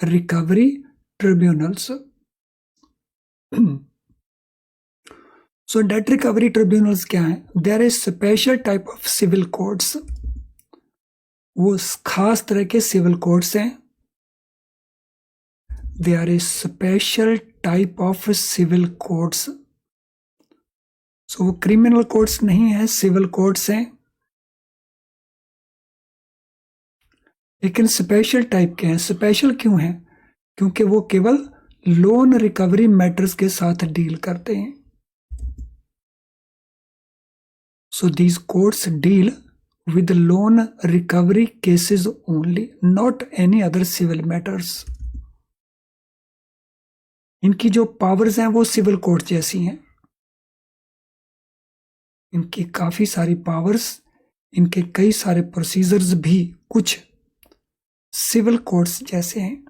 recovery tribunals. So debt recovery tribunals क्या है? There is special type of civil courts. वो खास तरह के civil courts हैं. There is special type of civil courts. So वो criminal courts नहीं है, civil courts हैं. लेकिन स्पेशल टाइप के हैं. स्पेशल क्यों हैं? क्योंकि वो केवल लोन रिकवरी मैटर्स के साथ डील करते हैं. So these courts deal with loan recovery cases only, not any other civil matters. इनकी जो पावर्स हैं वो सिविल कोर्ट जैसी हैं. इनकी काफी सारी पावर्स, इनके कई सारे प्रोसीजर्स भी कुछ सिविल कोर्ट्स जैसे हैं.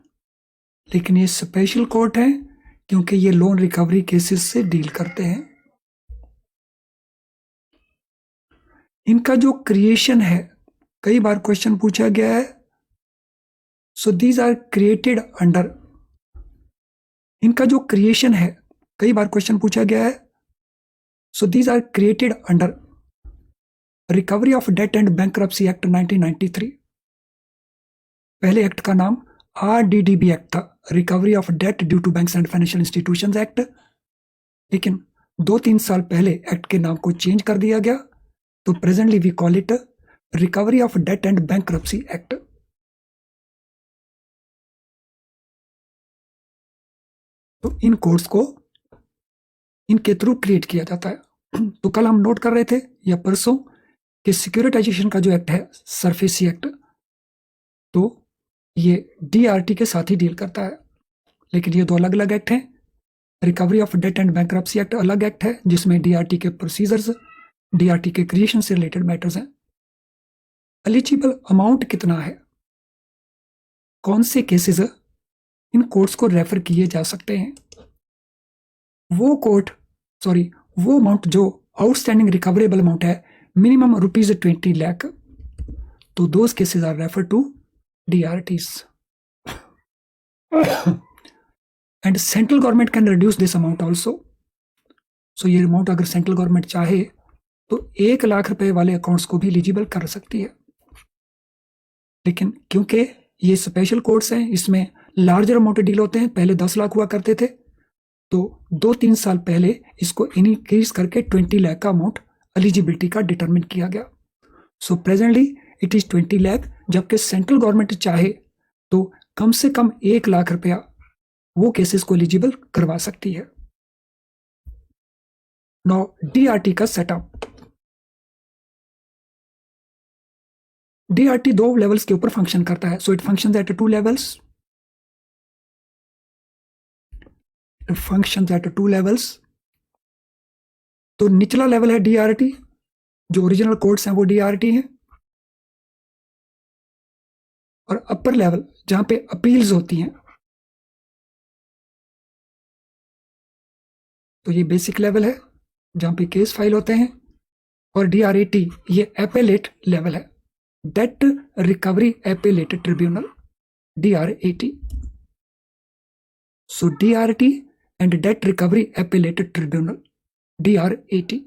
लेकिन ये स्पेशल कोर्ट है क्योंकि ये लोन रिकवरी केसेस से डील करते हैं. इनका जो क्रिएशन है, कई बार क्वेश्चन पूछा गया है. So these are created under. इनका जो क्रिएशन है, कई बार क्वेश्चन पूछा गया है. So these are created under recovery of debt and bankruptcy act 1993. पहले एक्ट का नाम RDDB एक्ट था, recovery of debt due to banks and financial institutions act. लेकिन 2-3 साल पहले एक्ट के नाम को चेंज कर दिया गया, तो presently we call it recovery of debt and bankruptcy act. तो इन कोर्ट्स को इनके थ्रू क्रिएट किया जाता है. तो कल हम नोट कर रहे थे या परसों कि सिक्योरिटाइजेशन का जो एक्ट है, सरफेसी एक्ट, तो ये DRT के साथ ही डील करता है. लेकिन ये दो अलग अलग एक्ट हैं. Recovery of debt and bankruptcy act अलग एक्ट है जिसमें DRT के प्रोसीजर्स, DRT के क्रिएशन से रिलेटेड मैटर्स हैं. एलिजिबल अमाउंट कितना है, कौन से केसेस इन कोर्ट्स को रेफर किए जा सकते हैं, वो अमाउंट जो आउटस्टैंडिंग रिकवरेबल अमाउंट है मिनिमम ₹20 लाख, तो those cases are refer to DRTs. And central government can reduce this amount also. So ये अमाउंट अगर सेंट्रल गवर्नमेंट चाहे तो 1 लाख रुपए वाले अकाउंट्स को भी एलिजिबल कर सकती है. लेकिन क्योंकि ये स्पेशल कोर्ट्स हैं, इसमें लार्जर अमाउंट डील होते हैं. पहले 10 लाख हुआ करते थे, तो 2-3 साल पहले इसको इनक्रीज करके 20 लाख का अमाउंट एलिजिबिलिटी का डिटरमिन किया गया. So presently it is 20 lakh, जबकि सेंट्रल गवर्नमेंट चाहे तो कम से कम 1 लाख रुपया वो केसेस को एलिजिबल करवा सकती है. नाउ DRT का सेटअप. DRT 2 लेवल्स के ऊपर फंक्शन करता है. So it functions eight 2 levels. तो निचला लेवल है DRT, जो ओरिजिनल कोर्ट्स हैं वो DRT हैं. और अपर लेवल जहां पे अपील्स होती हैं, तो ये बेसिक लेवल है जहां पे केस फाइल होते हैं. और DRAT ये एपेलेट लेवल है, date recovery appellate tribunal, DRAT. So DRT and date recovery appellate tribunal, DRAT.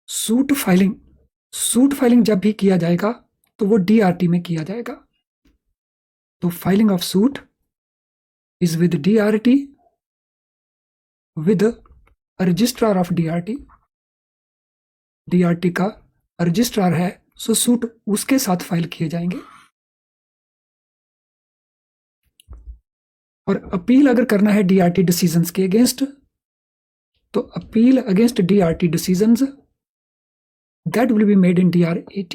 Suit filing जब भी किया जाएगा तो वो DRT में किया जाएगा. तो filing of suit is with DRT with registrar of DRT. DRT का रजिस्ट्रार है, सो सूट उसके साथ फाइल किए जाएंगे. और अपील अगर करना है DRT डिसीजंस के अगेंस्ट, तो appeal against DRT decisions that will be made in DRAT.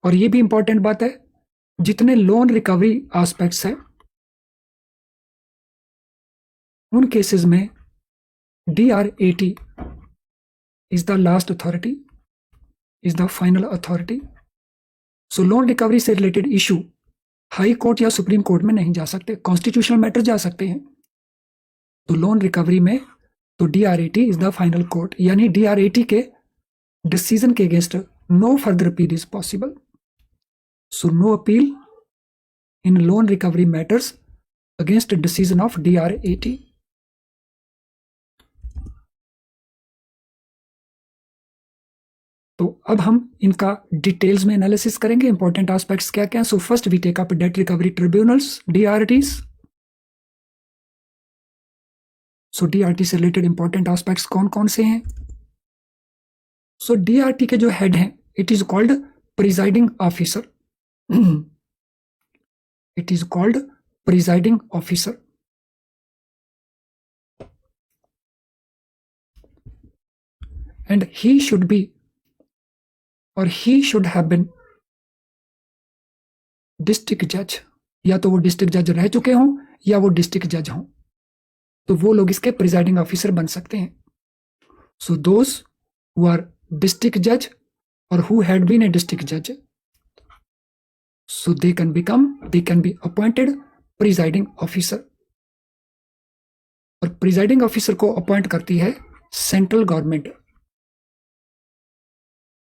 और ये भी इंपॉर्टेंट बात है, जितने लोन रिकवरी एस्पेक्ट्स हैं उन केसेस में DRAT is the last authority, is the final authority. So loan recovery से रिलेटेड इशू हाई कोर्ट या सुप्रीम कोर्ट में नहीं जा सकते, कॉन्स्टिट्यूशनल मैटर जा सकते हैं. तो लोन रिकवरी में तो DRAT is the final court, यानी DRAT के डिसीजन के against no further appeal is possible. So no appeal in loan recovery matters against decision of DRAT. तो अब हम इनका डिटेल्स में एनालिसिस करेंगे. इंपॉर्टेंट एस्पेक्ट्स क्या क्या हैं. So first we take up debt recovery tribunals, DRTs. So DRT से रिलेटेड इंपॉर्टेंट एस्पेक्ट्स कौन कौन से हैं. सो DRT के जो हेड हैं, it is called presiding officer. It is called presiding officer. And he should be और he should have been district जज. या तो वो डिस्ट्रिक्ट जज रह चुके हों या वो डिस्ट्रिक्ट जज हों, तो वो लोग इसके प्रिजाइडिंग ऑफिसर बन सकते हैं. So those who are district judge or who had been a district judge, so they can be appointed presiding officer. और प्रिजाइडिंग ऑफिसर को अपॉइंट करती है central government.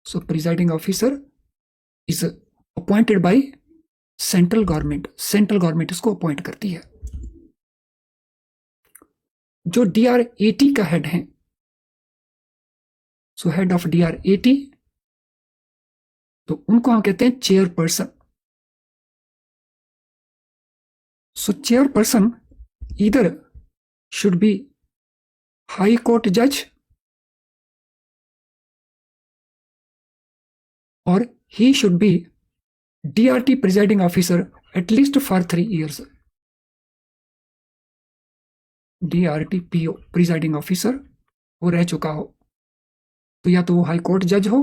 So presiding officer is appointed by central government. Central government इसको appoint करती है. जो DRAT का head है, सो हेड ऑफ DRAT, तो उनको हम कहते हैं chairperson. So chairperson either should be high court जज और he should B DRT presiding officer at least for 3 years. DRT PO presiding officer वो रह चुका हो, तो या तो वो हाई कोर्ट जज हो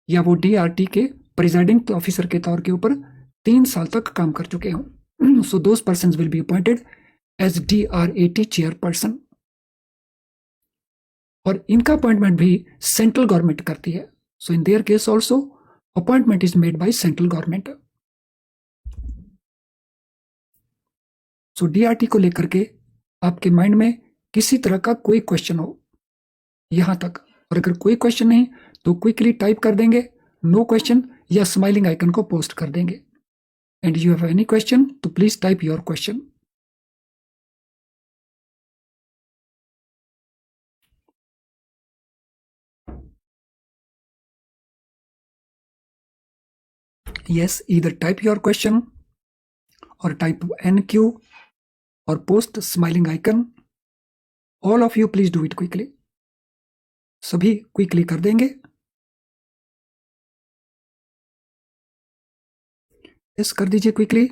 या वो DRT के प्रिजाइडिंग ऑफिसर के तौर के ऊपर 3 साल तक काम कर चुके हों. So those persons will be appointed as DRAT chairperson. और इनका अपॉइंटमेंट भी सेंट्रल गवर्नमेंट करती है. So in their case also appointment is made by central government. So DRT को लेकर के आपके माइंड में किसी तरह का कोई क्वेश्चन हो यहां तक, और अगर कोई क्वेश्चन नहीं तो क्विकली टाइप कर देंगे नो क्वेश्चन या स्माइलिंग आइकन को पोस्ट कर देंगे. And you have any question तो please type your question. yes, either type your question or type NQ or post smiling icon. All of you please do it quickly. सभी quickly कर देंगे. Yes, कर दीजिए quickly.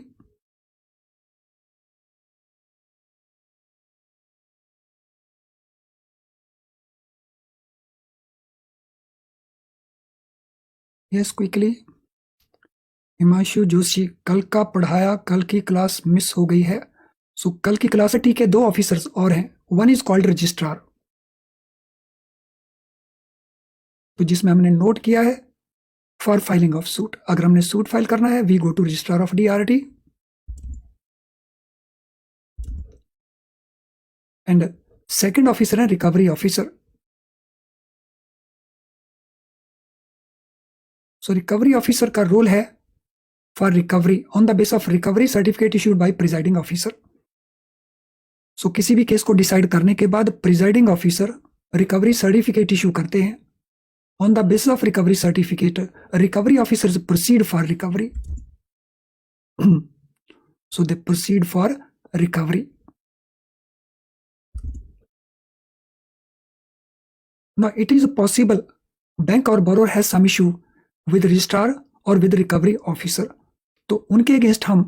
Yes, quickly. Himanshu Joshi, कल का पढ़ाया, कल की क्लास मिस हो गई है. सो कल की क्लास है, ठीक है. 2 ऑफिसर्स और हैं. वन इज कॉल्ड रजिस्ट्रार, तो जिसमें हमने नोट किया है फॉर फाइलिंग ऑफ सूट. अगर हमने सूट फाइल करना है, we go to registrar of DRT. And second officer है recovery officer. So recovery officer का रोल है for recovery on the base of recovery certificate issued by presiding officer. So किसी भी case को decide करने के बाद presiding officer recovery certificate issue करते हैं. On the basis of recovery certificate, recovery officers proceed for recovery. So they proceed for recovery. Now it is possible bank or borrower has some issue with registrar or with recovery officer. तो उनके against हम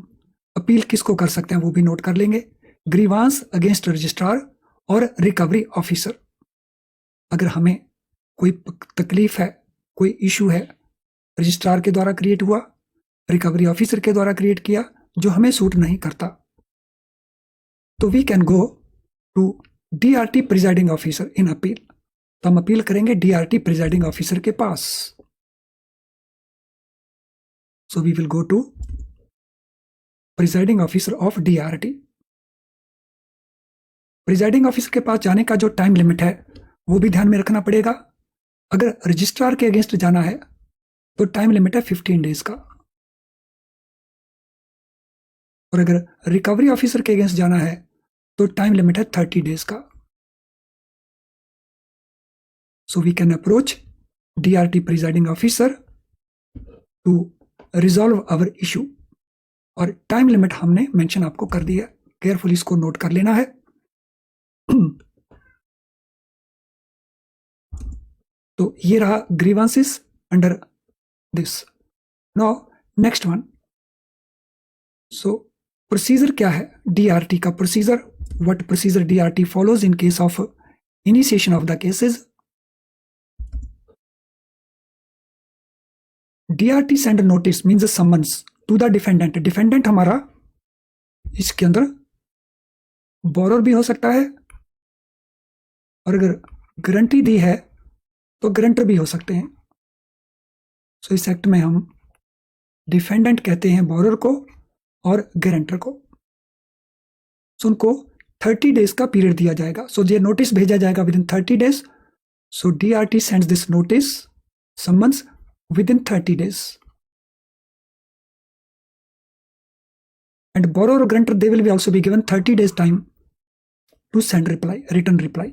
appeal किसको कर सकते हैं वो भी note कर लेंगे. ग्रीवांस अगेंस्ट रजिस्ट्रार और रिकवरी ऑफिसर. अगर हमें कोई तकलीफ है, कोई इशू है, रजिस्ट्रार के द्वारा क्रिएट हुआ, रिकवरी ऑफिसर के द्वारा क्रिएट किया, जो हमें सूट नहीं करता, तो we can go to DRT presiding officer in appeal. तो हम अपील करेंगे DRT प्रिजाइडिंग ऑफिसर के पास. So we will go to presiding officer of DRT. Presiding officer के पास जाने का जो टाइम लिमिट है वो भी ध्यान में रखना पड़ेगा. अगर रजिस्ट्रार के अगेंस्ट जाना है तो टाइम लिमिट है 15 डेज का, और अगर रिकवरी ऑफिसर के अगेंस्ट जाना है तो टाइम लिमिट है 30 डेज का. So we can approach DRT presiding officer to resolve our issue. और टाइम लिमिट हमने मेंशन आपको कर दिया, केयरफुली इसको नोट कर लेना है. तो ये रहा grievances under this. Now next one. So procedure क्या है DRT का? Procedure, what procedure DRT follows in case of initiation of the cases. DRT send notice means summons to the defendant. Defendant हमारा इसके अंदर बोरर भी हो सकता है, और अगर गारंटी दी है तो गारंटर भी हो सकते हैं. सो इस एक्ट में हम डिफेंडेंट कहते हैं बोरर को और गारंटर को. सो उनको 30 डेज का पीरियड दिया जाएगा. सो ये नोटिस भेजा जाएगा with in 30 days. So DRT sends this notice summons within 30 days, and borrower or grantor, they will be also be given 30 days time to send reply, written reply.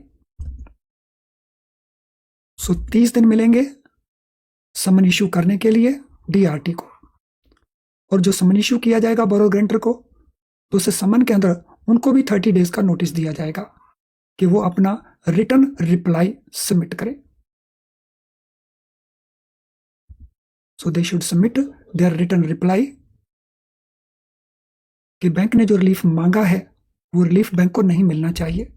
So 30 दिन मिलेंगे समन issue करने के लिए DRT को, और जो समन issue किया जाएगा borrower grantor को, तो उस समन के अंदर उनको भी 30 डेज का नोटिस दिया जाएगा कि वो अपना रिटर्न रिप्लाई सबमिट करें. So they should submit their written reply कि बैंक ने जो रिलीफ मांगा है वो रिलीफ बैंक को नहीं मिलना चाहिए.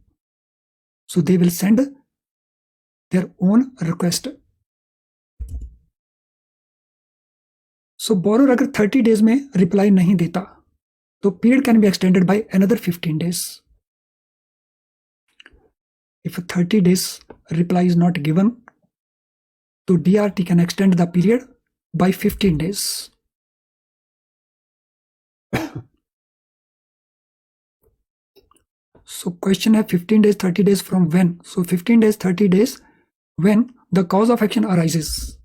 So they will send their own request. So borrower अगर 30 डेज में रिप्लाई नहीं देता तो period can be extended by another 15 days. If 30 days reply is not given, तो DRT can extend the period by 15 days. So question है 15 days 30 days from when? So 15 days 30 days when the cause of action arises.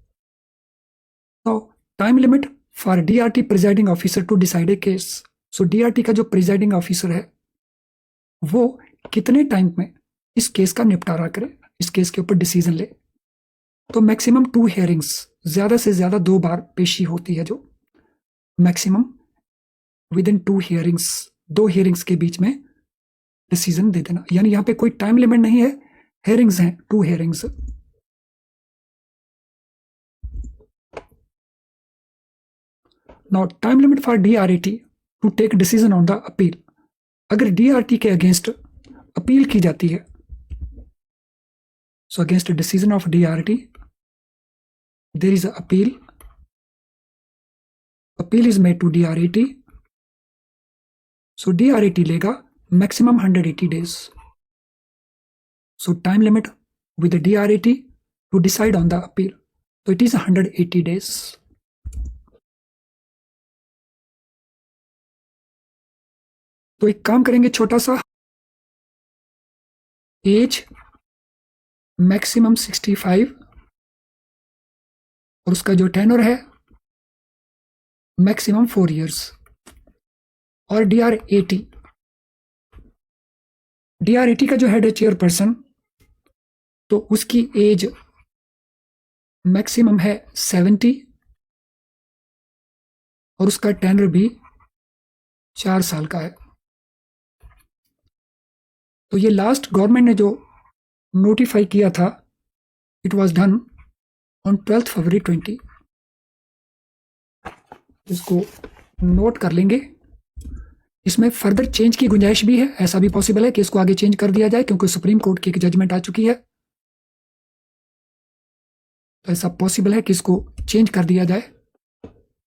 Now time limit for DRT presiding officer to decide a case. So DRT का जो presiding officer है वो कितने time में इस case का निपटारा करे, इस केस के ऊपर डिसीजन ले. तो मैक्सिमम 2 हियरिंग्स, ज्यादा से ज्यादा 2 बार पेशी होती है, जो maximum with in 2 hearings, 2 hearings के बीच में डिसीजन दे देना. यानी यहां पे कोई टाइम लिमिट नहीं है, हियरिंग्स हैं 2 hearings. Now time limit for DRT to take decision on the appeal. अगर DRT के अगेंस्ट अपील की जाती है, so against decision of DRT there is an appeal. Appeal is made to DRT. So DRT लेगा maximum 180 days. So time limit with the DRT to decide on the appeal. So it is 180 days. तो एक काम करेंगे छोटा सा, as maximum 65 और उसका जो टेनर है मैक्सिमम 4 इयर्स. और DRT का जो हेड है चेयरपर्सन, तो उसकी एज मैक्सिमम है 70 और उसका टेनर भी 4 साल का है. तो ये लास्ट गवर्नमेंट ने जो नोटिफाई किया था, इट वाज डन ऑन 12 फरवरी 20. इसको नोट कर लेंगे. इसमें फर्दर चेंज की गुंजाइश भी है, ऐसा भी पॉसिबल है कि इसको आगे चेंज कर दिया जाए, क्योंकि सुप्रीम कोर्ट की एक जजमेंट आ चुकी है. तो ऐसा पॉसिबल है कि इसको चेंज कर दिया जाए,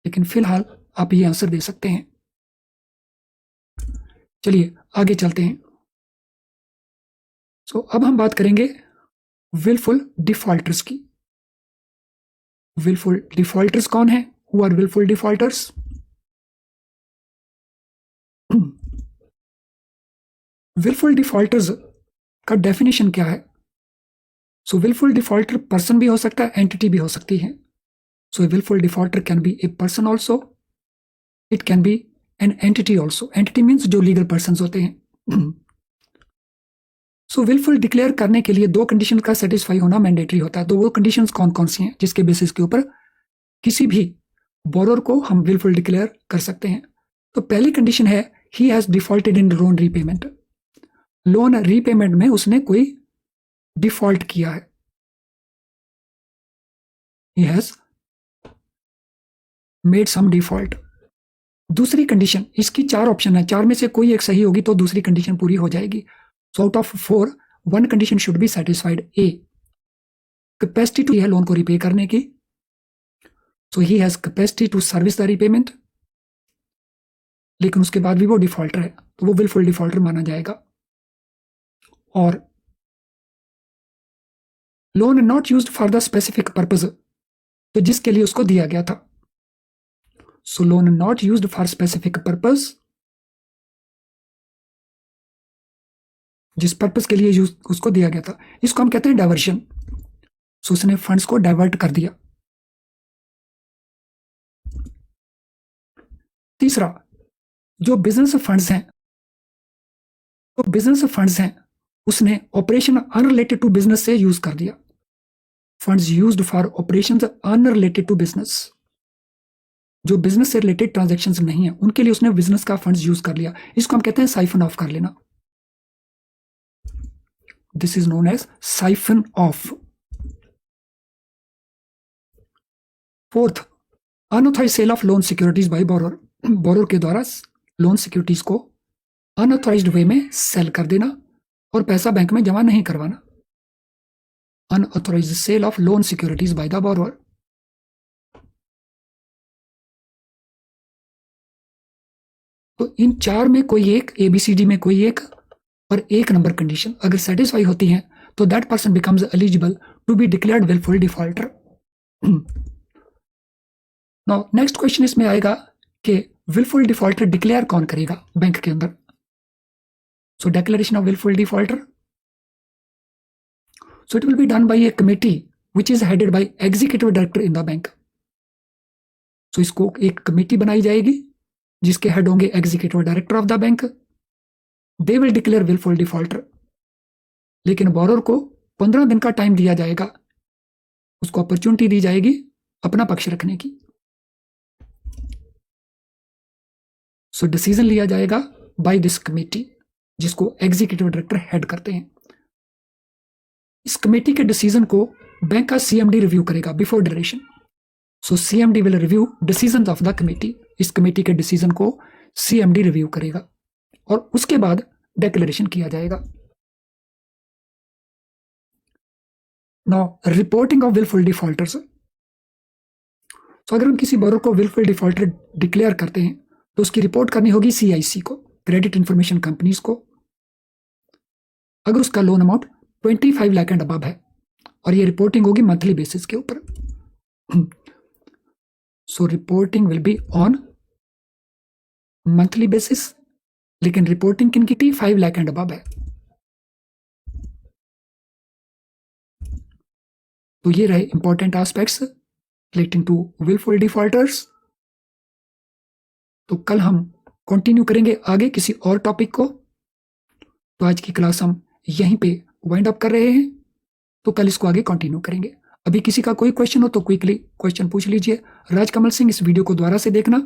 लेकिन फिलहाल आप ये आंसर दे सकते हैं. चलिए आगे चलते हैं. सो अब हम बात करेंगे विलफुल डिफॉल्टर्स की. विलफुल डिफॉल्टर्स कौन है? Who are wilful defaulters? Wilful defaulters का डेफिनेशन क्या है? सो विलफुल डिफॉल्टर पर्सन भी हो सकता है, एंटिटी भी हो सकती है. So wilful defaulter can be a person also, it can be an entity also. Entity means जो लीगल पर्सन होते हैं. सो विलफुल डिक्लेयर करने के लिए 2 कंडीशन का सेटिस्फाई होना मैंडेटरी होता है. तो वो कंडीशन कौन कौन सी हैं जिसके बेसिस के ऊपर किसी भी बोरोर को हम विलफुल डिक्लेयर कर सकते हैं. तो पहली कंडीशन है he has defaulted in loan repayment. Loan repayment में उसने कोई डिफॉल्ट किया है. He has made some default. दूसरी कंडीशन, इसकी 4 ऑप्शन है, 4 में से कोई एक सही होगी तो दूसरी कंडीशन पूरी हो जाएगी. So out of 4 1 condition should be satisfied. A, capacity to है लोन को रिपे करने की. So he has capacity to service the repayment, लेकिन उसके बाद भी वो डिफॉल्टर है तो वो विलफुल डिफॉल्टर माना जाएगा. और loan not used for the specific purpose, तो जिसके लिए उसको दिया गया था. So loan not used for specific purpose, जिस पर्पज के लिए उसको दिया गया था, इसको हम कहते हैं डाइवर्शन. सो उसने फंड्स को डाइवर्ट कर दिया. तीसरा, जो बिजनेस फंड्स हैं उसने ऑपरेशन अनरिलेटेड टू बिजनेस से यूज कर दिया. Funds used for operations unrelated to business, जो बिजनेस से रिलेटेड ट्रांजैक्शंस नहीं है उनके लिए उसने बिजनेस का फंड्स यूज कर लिया. इसको हम कहते हैं साइफन ऑफ कर लेना. This is known as siphon off. Fourth, unauthorised sale of loan securities by borrower. Borrower के द्वारा लोन सिक्योरिटीज को अनऑथराइज्ड वे में सेल कर देना और पैसा बैंक में जमा नहीं करवाना. Unauthorised sale of loan securities by the borrower. तो इन 4 में कोई एक, ABCD में कोई एक और एक नंबर कंडीशन अगर सेटिस्फाई होती है तो that person becomes eligible to be declared wilful defaulter. Now next question इसमें आएगा कि विलफुल डिफॉल्टर डिक्लेयर कौन करेगा बैंक के अंदर. So declaration of wilful defaulter, so it will be done by a committee which is headed by executive director in the bank. So इसको एक committee बनाई जाएगी जिसके हेड होंगे executive director of the bank. They will declare wilful defaulter, लेकिन borrower को 15 दिन का टाइम दिया जाएगा, उसको अपॉर्चुनिटी दी जाएगी अपना पक्ष रखने की. सो डिसीजन लिया जाएगा बाय दिस कमेटी जिसको एग्जीक्यूटिव डायरेक्टर हेड करते हैं. इस कमेटी के डिसीजन को बैंक का CMD रिव्यू करेगा before duration. So CMD will review decision of the committee. इस कमेटी के डिसीजन को CMD रिव्यू करेगा और उसके बाद डिक्लेरेशन किया जाएगा. Now reporting of wilful defaulters. तो अगर हम किसी बोरोर को विलफुल डिफॉल्टर डिक्लेयर करते हैं तो उसकी रिपोर्ट करनी होगी CIC को, क्रेडिट इंफॉर्मेशन कंपनीज को, अगर उसका loan amount 25 lakh and above है, और ये रिपोर्टिंग होगी मंथली बेसिस के ऊपर. So reporting will be on monthly basis, लेकिन रिपोर्टिंग किन की 5 लाख एंड अबव है. तो ये रहे important aspects relating to wilful defaulters. तो कल हम कंटिन्यू करेंगे आगे किसी और टॉपिक को. तो आज की क्लास हम यहीं पे वाइंड अप कर रहे हैं, तो कल इसको आगे कंटिन्यू करेंगे. अभी किसी का कोई क्वेश्चन हो तो क्विकली क्वेश्चन पूछ लीजिए. राजकमल सिंह इस वीडियो को दोबारा से देखना